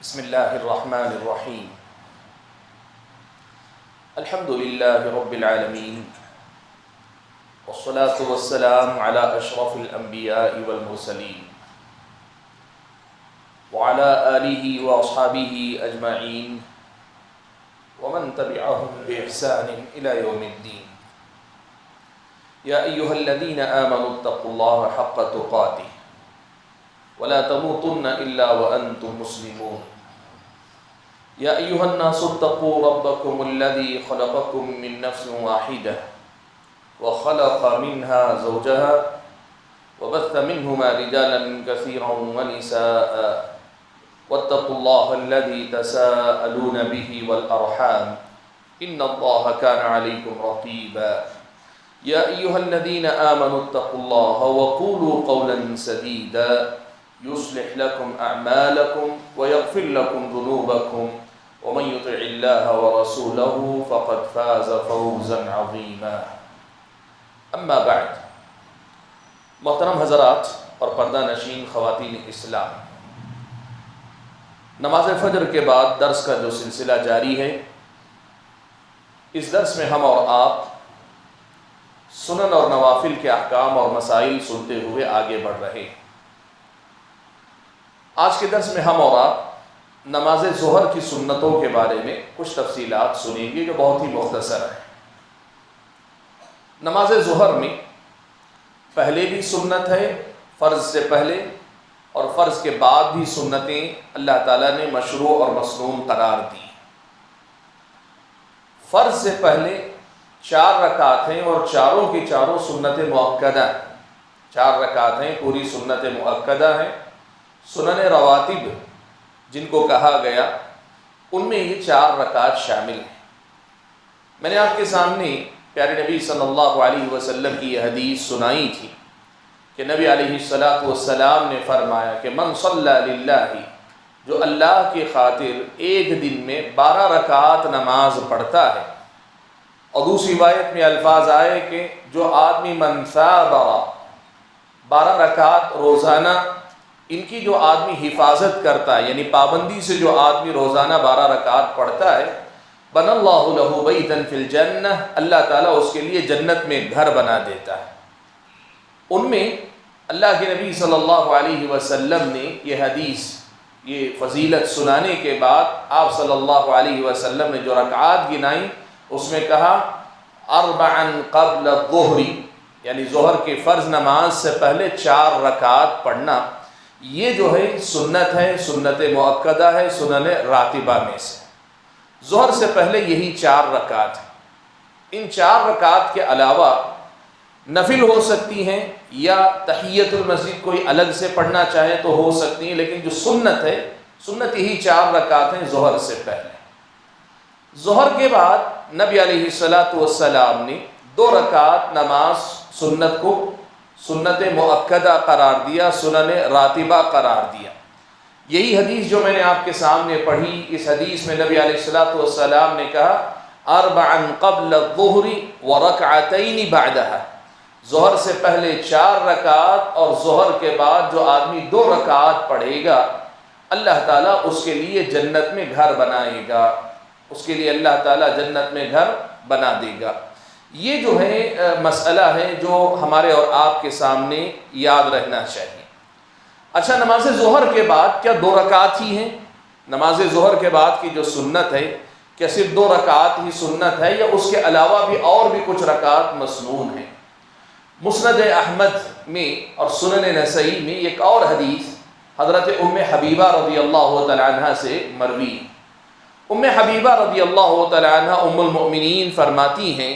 بسم الله الرحمن الرحيم. الحمد لله رب العالمين، والصلاة والسلام على أشرف الأنبياء والمرسلين وعلى آله وأصحابه أجمعين ومن تبعهم بإحسان إلى يوم الدين. يا أيها الذين آمنوا اتقوا الله حق تقاته ولا تموتن إلا وأنتم مسلمون. يا أيها الناس اتقوا ربكم الذي خلقكم من نفس واحدة وخلق منها زوجها وبث منهما رجالا كثيرا ونساء واتقوا الله الذي تساءلون به والأرحام إن الله كان عليكم رقيبا. يا أيها الذين آمنوا اتقوا الله وقولوا قولا سديدا يصلح لكم أعمالكم ويغفر لكم ذنوبكم ومن يطع الله ورسوله فقد فاز فوزا عظيما. اما بعد. محترم حضرات اور پردہ نشین خواتین اسلام، نماز فجر کے بعد درس کا جو سلسلہ جاری ہے، اس درس میں ہم اور آپ سنن اور نوافل کے احکام اور مسائل سنتے ہوئے آگے بڑھ رہے ہیں۔ آج کے درس میں ہم اور آپ نماز ظہر کی سنتوں کے بارے میں کچھ تفصیلات سنیں گے جو بہت ہی مختصر ہیں۔ نماز ظہر میں پہلے بھی سنت ہے، فرض سے پہلے اور فرض کے بعد بھی سنتیں اللہ تعالیٰ نے مشروع اور مسنون قرار دی۔ فرض سے پہلے 4 رکعت ہیں اور چاروں کی چاروں سنت مؤکدہ ہیں۔ 4 رکعت ہیں، پوری سنت مؤکدہ ہیں۔ سنن رواتب جن کو کہا گیا، ان میں یہ 4 رکعت شامل ہیں۔ میں نے آپ کے سامنے پیارے نبی صلی اللہ علیہ وسلم کی یہ حدیث سنائی تھی کہ نبی علیہ السلام نے فرمایا کہ من صلی للہ، جو اللہ کی خاطر ایک دن میں 12 رکعت نماز پڑھتا ہے، اور دوسری روایت میں الفاظ آئے کہ جو آدمی من ثابر، 12 رکعت روزانہ ان کی جو آدمی حفاظت کرتا ہے، یعنی پابندی سے جو آدمی روزانہ 12 رکعت پڑھتا ہے، بن اللہ لہ بیتا فی الجنہ، اللہ تعالیٰ اس کے لیے جنت میں گھر بنا دیتا ہے۔ ان میں اللہ کے نبی صلی اللہ علیہ وسلم نے یہ حدیث، یہ فضیلت سنانے کے بعد آپ صلی اللہ علیہ وسلم نے جو رکعات گنائیں، اس میں کہا 4 قبل الظہر، یعنی ظہر کے فرض نماز سے پہلے 4 رکعت پڑھنا، یہ جو ہے سنت ہے، سنت مؤکدہ ہے، سنن راتبہ میں سے۔ ظہر سے پہلے یہی 4 رکعت ہیں۔ ان 4 رکعت کے علاوہ نفل ہو سکتی ہیں، یا تحیت المسجد کوئی الگ سے پڑھنا چاہے تو ہو سکتی ہیں، لیکن جو سنت ہے، سنت یہی 4 رکعت ہیں ظہر سے پہلے۔ ظہر کے بعد نبی علیہ السلام نے 2 رکعت نماز سنت کو سنت مؤکدہ قرار دیا، سنن راتبہ قرار دیا۔ یہی حدیث جو میں نے آپ کے سامنے پڑھی، اس حدیث میں نبی علیہ السلام نے کہا 4 قبل الظہر ورکعتین بعدها، ظہر سے پہلے 4 رکعت اور ظہر کے بعد جو آدمی 2 رکعت پڑھے گا، اللہ تعالیٰ اس کے لیے جنت میں گھر بنائے گا، اس کے لیے اللہ تعالیٰ جنت میں گھر بنا دے گا۔ یہ جو ہے مسئلہ ہے جو ہمارے اور آپ کے سامنے یاد رہنا چاہیے۔ اچھا، نماز ظہر کے بعد کیا 2 رکعت ہی ہیں؟ نماز ظہر کے بعد کی جو سنت ہے، کیا صرف 2 رکعت ہی سنت ہے، یا اس کے علاوہ بھی اور بھی کچھ رکعت مسنون ہیں؟ مسند احمد میں اور سنن نسائی میں ایک اور حدیث حضرت ام حبیبہ رضی اللہ تعالی عنہ سے مروی۔ ام حبیبہ رضی اللہ تعالی عنہ ام المؤمنین فرماتی ہیں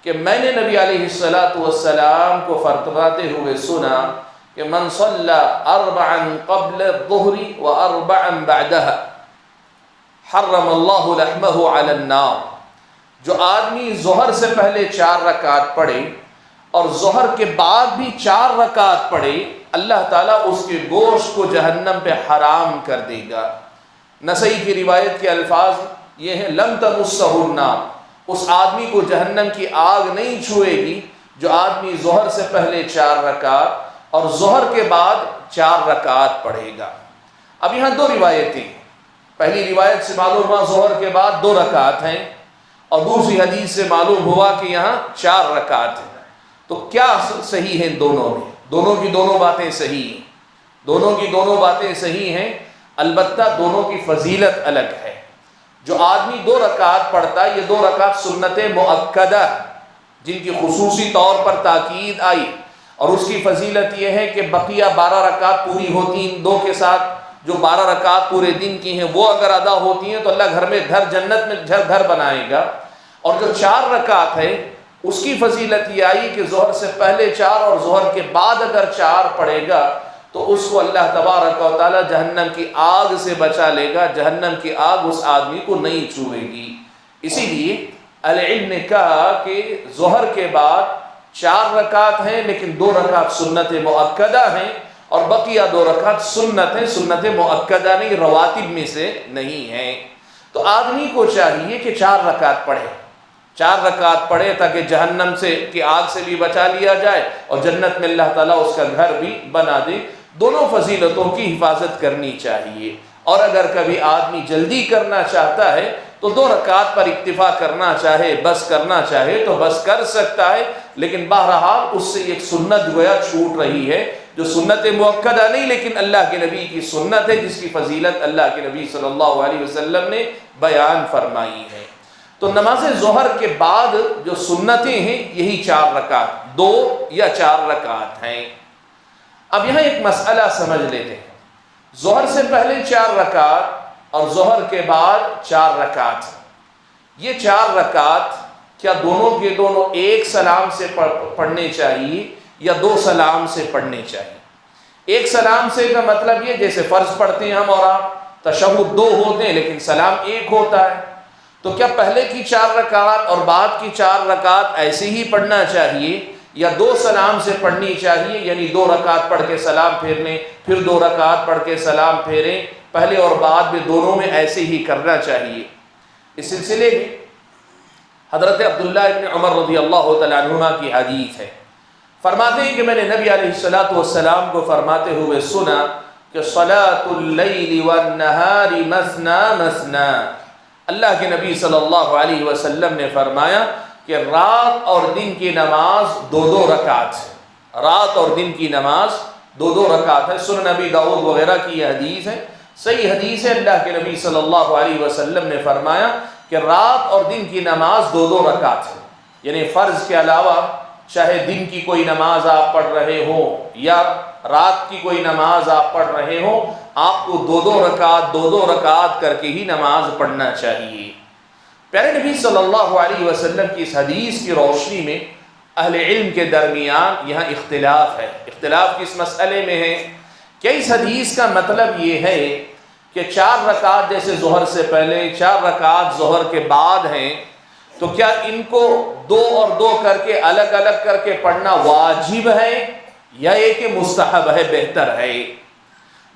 کہ میں نے نبی علیہ السلام کو فرماتے ہوئے سنا کہ من صلی 4 قبل الظہر و4 بعدها حرم اللہ لحمہ علی النار، جو آدمی ظہر سے پہلے 4 رکعت پڑھے اور ظہر کے بعد بھی 4 رکعت پڑھے، اللہ تعالیٰ اس کے گوشت کو جہنم پہ حرام کر دے گا۔ نسائی کی روایت کے الفاظ یہ ہیں لم تمسہ النار، اس آدمی کو جہنم کی آگ نہیں چھوئے گی جو آدمی ظہر سے پہلے 4 رکعت اور ظہر کے بعد 4 رکعت پڑھے گا۔ اب یہاں 2 روایتیں، پہلی روایت سے معلوم ہوا ظہر کے بعد 2 رکعت ہیں، اور دوسری حدیث سے معلوم ہوا کہ یہاں 4 رکعت ہیں۔ تو کیا صحیح ہے دونوں میں؟ دونوں کی دونوں باتیں صحیح ہیں، دونوں کی دونوں باتیں صحیح ہیں، البتہ دونوں کی فضیلت الگ ہے۔ جو آدمی 2 رکعت پڑھتا ہے، یہ 2 رکعت سنت مؤکدہ جن کی خصوصی طور پر تاکید آئی، اور اس کی فضیلت یہ ہے کہ بقیہ 12 رکعت پوری ہوتی ہیں، 2 کے ساتھ جو 12 رکعت پورے دن کی ہیں وہ اگر ادا ہوتی ہیں تو اللہ گھر میں جنت میں گھر بنائے گا۔ اور جو 4 رکعت ہے اس کی فضیلت یہ آئی کہ ظہر سے پہلے 4 اور ظہر کے بعد اگر 4 پڑھے گا تو اس کو اللہ تبارک و تعالی جہنم کی آگ سے بچا لے گا، جہنم کی آگ اس آدمی کو نہیں چھوئے گی۔ اسی لیے اہل علم نے کہا کہ ظہر کے بعد 4 رکعت ہیں، لیکن 2 رکعت سنت مؤکدہ ہیں، اور بقیہ 2 رکعت سنت ہیں، سنت مؤکدہ نہیں، رواتب میں سے نہیں ہیں۔ تو آدمی کو چاہیے کہ 4 رکعت پڑھے، 4 رکعت پڑھے تاکہ جہنم سے کی آگ سے بھی بچا لیا جائے اور جنت میں اللہ تعالیٰ اس کا گھر بھی بنا دے۔ دونوں فضیلتوں کی حفاظت کرنی چاہیے۔ اور اگر کبھی آدمی جلدی کرنا چاہتا ہے تو 2 رکعت پر اکتفا کرنا چاہے، بس کرنا چاہے تو بس کر سکتا ہے، لیکن بہرحال اس سے ایک سنت گویا چھوٹ رہی ہے جو سنت مؤکدہ نہیں لیکن اللہ کے نبی کی سنت ہے، جس کی فضیلت اللہ کے نبی صلی اللہ علیہ وسلم نے بیان فرمائی ہے۔ تو نماز ظہر کے بعد جو سنتیں ہیں یہی 4 رکعت، 2 یا 4 رکعت ہیں۔ اب یہاں ایک مسئلہ سمجھ لیتے ہیں، ظہر سے پہلے 4 رکعت اور ظہر کے بعد 4 رکعت، یہ 4 رکعت کیا دونوں کے دونوں ایک سلام سے پڑھنے چاہیے یا 2 سلام سے پڑھنے چاہیے؟ ایک سلام سے کا مطلب یہ جیسے فرض پڑھتے ہیں ہم اور آپ، تشہد 2 ہوتے ہیں لیکن سلام 1 ہوتا ہے، تو کیا پہلے کی 4 رکعت اور بعد کی 4 رکعت ایسے ہی پڑھنا چاہیے یا 2 سلام سے پڑھنی چاہیے؟ یعنی 2 رکعت پڑھ کے سلام پھیرنے، پھر 2 رکعت پڑھ کے سلام پھیریں، پہلے اور بعد میں دونوں میں ایسے ہی کرنا چاہیے۔ اس سلسلے میں حضرت عبداللہ ابن عمر رضی اللہ تعالیٰ عنہما کی حدیث ہے، فرماتے ہیں کہ میں نے نبی علیہ السلام کو فرماتے ہوئے سنا کہ صلاۃ اللیل والنہار مثنی مثنی، اللہ کے نبی صلی اللہ علیہ وسلم نے فرمایا کہ رات اور دن کی نماز 2 رکعت ہے، رات اور دن کی نماز 2 رکعت ہے۔ سنن نبی داؤد وغیرہ کی یہ حدیث ہے، صحیح حدیث ہے۔ اللہ کے نبی صلی اللہ علیہ وسلم نے فرمایا کہ رات اور دن کی نماز 2 رکعت ہے، یعنی فرض کے علاوہ چاہے دن کی کوئی نماز آپ پڑھ رہے ہو یا رات کی کوئی نماز آپ پڑھ رہے ہو، آپ کو 2 رکعت کر کے ہی نماز پڑھنا چاہیے۔ پیارے نبی صلی اللہ علیہ وسلم کی اس حدیث کی روشنی میں اہل علم کے درمیان یہاں اختلاف ہے۔ اختلاف کس مسئلے میں ہے کہ اس حدیث کا مطلب یہ ہے کہ 4 رکعت جیسے ظہر سے پہلے 4 رکعت ظہر کے بعد ہیں، تو کیا ان کو 2 اور 2 کر کے الگ الگ کر کے پڑھنا واجب ہے یا یہ کہ مستحب ہے، بہتر ہے؟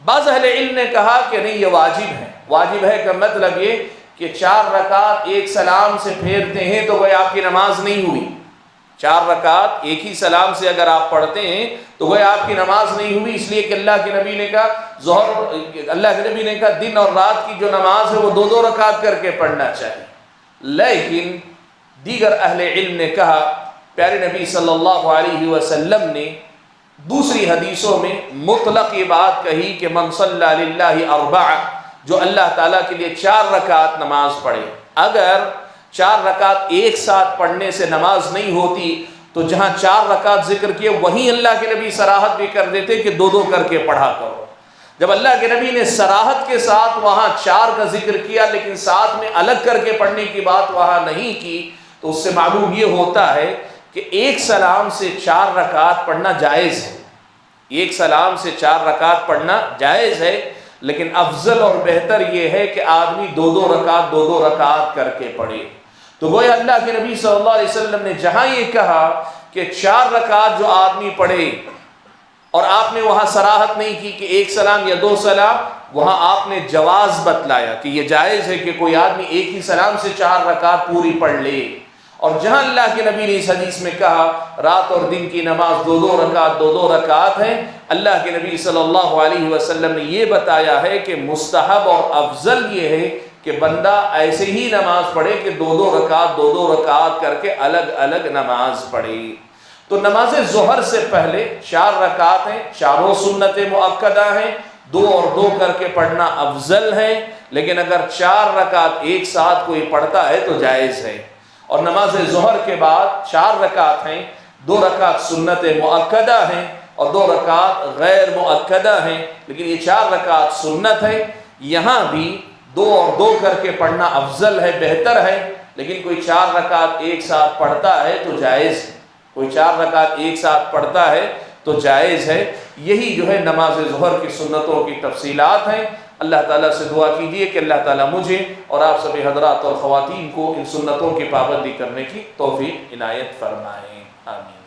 بعض اہل علم نے کہا کہ نہیں، یہ واجب ہے۔ واجب ہے کا مطلب یہ کہ 4 رکعت ایک سلام سے پھیرتے ہیں تو وہ آپ کی نماز نہیں ہوئی۔ 4 رکعت ایک ہی سلام سے اگر آپ پڑھتے ہیں تو وہ آپ کی نماز نہیں ہوئی، اس لیے کہ اللہ کے نبی نے کہا اللہ کے نبی نے کہا دن اور رات کی جو نماز ہے وہ 2 رکعت کر کے پڑھنا چاہیے۔ لیکن دیگر اہل علم نے کہا پیارے نبی صلی اللہ علیہ وسلم نے دوسری حدیثوں میں مطلق یہ بات کہی کہ من صلی للہ 4، جو اللہ تعالیٰ کے لیے 4 رکعت نماز پڑھے۔ اگر 4 رکعت ایک ساتھ پڑھنے سے نماز نہیں ہوتی تو جہاں 4 رکعت ذکر کیے وہیں اللہ کے نبی صراحت بھی کر دیتے کہ 2 کر کے پڑھا کرو۔ جب اللہ کے نبی نے صراحت کے ساتھ وہاں 4 کا ذکر کیا لیکن ساتھ میں الگ کر کے پڑھنے کی بات وہاں نہیں کی، تو اس سے معلوم یہ ہوتا ہے کہ ایک سلام سے 4 رکعت پڑھنا جائز ہے، ایک سلام سے 4 رکعت پڑھنا جائز ہے، لیکن افضل اور بہتر یہ ہے کہ آدمی 2 رکعت کر کے پڑھے۔ تو گویا اللہ کے نبی صلی اللہ علیہ وسلم نے جہاں یہ کہا کہ 4 رکعت جو آدمی پڑھے، اور آپ نے وہاں صراحت نہیں کی کہ ایک سلام یا 2 سلام، وہاں آپ نے جواز بتلایا کہ یہ جائز ہے کہ کوئی آدمی ایک ہی سلام سے 4 رکعت پوری پڑھ لے۔ اور جہاں اللہ کے نبی نے اس حدیث میں کہا رات اور دن کی نماز دو دو رکعت ہیں، اللہ کے نبی صلی اللہ علیہ وسلم نے یہ بتایا ہے کہ مستحب اور افضل یہ ہے کہ بندہ ایسے ہی نماز پڑھے کہ دو رکعت کر کے الگ الگ نماز پڑھے۔ تو نماز ظہر سے پہلے 4 رکعت ہیں، چاروں سنت مؤکدہ ہیں، 2 کر کے پڑھنا افضل ہے، لیکن اگر 4 رکعت ایک ساتھ کوئی پڑھتا ہے تو جائز ہے۔ اور نماز ظہر کے بعد 4 رکعت ہیں، 2 رکعت سنت مؤکدہ ہیں اور 2 رکعت غیر مؤکدہ ہیں، لیکن یہ 4 رکعت سنت ہے۔ یہاں بھی 2 کر کے پڑھنا افضل ہے، بہتر ہے، لیکن کوئی 4 رکعت ایک ساتھ پڑھتا ہے تو جائز ہے، کوئی 4 رکعت ایک ساتھ پڑھتا ہے تو جائز ہے۔ یہی جو ہے نماز ظہر کی سنتوں کی تفصیلات ہیں۔ اللہ تعالیٰ سے دعا کیجئے کہ اللہ تعالیٰ مجھے اور آپ سبھی حضرات اور خواتین کو ان سنتوں کی پابندی کرنے کی توفیق عنایت فرمائیں، آمین۔